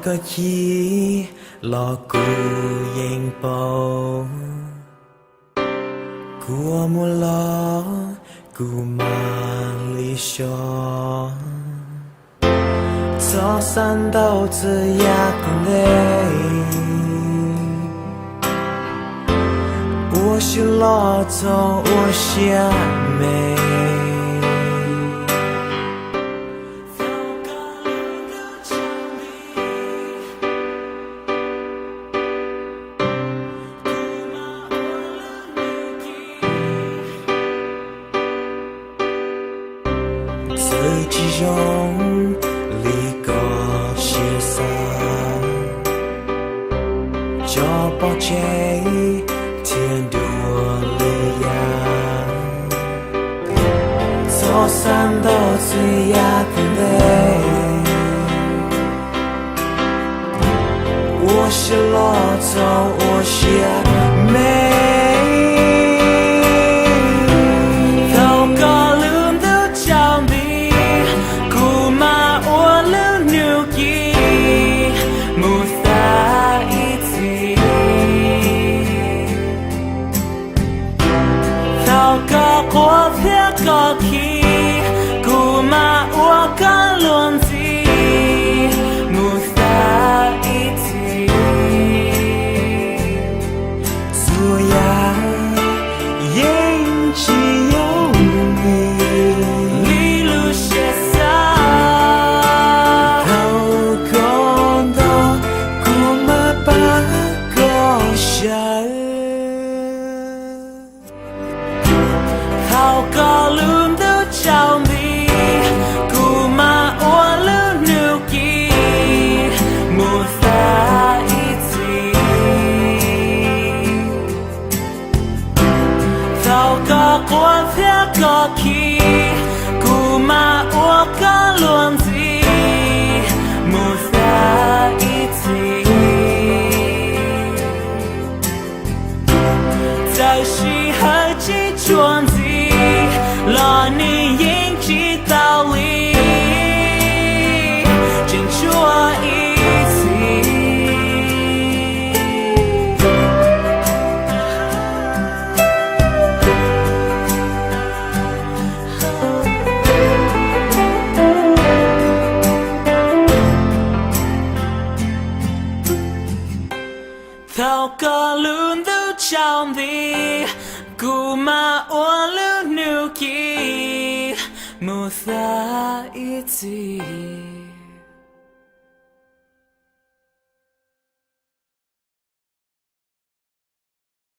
ก็ขี้หลอกกูยังเป่ากูมัวล้อกูมา理想早上到这样的累我是老早我想美自己用力个写上，叫宝贝天多力量，早上到最压的累，我是老早我想美。我偏个气，姑妈我敢乱子，木撒一起，所呀眼睛有你，里路写上，头看到姑妈把个下。好高lum的墙壁，姑妈我了牛皮，木撒一起，糟糕我偏个气，姑妈我敢乱子，木撒一起，在西海几转子。让你引起道理，坚持我一起。讨个轮都抢地，姑妈我了。木撒一起。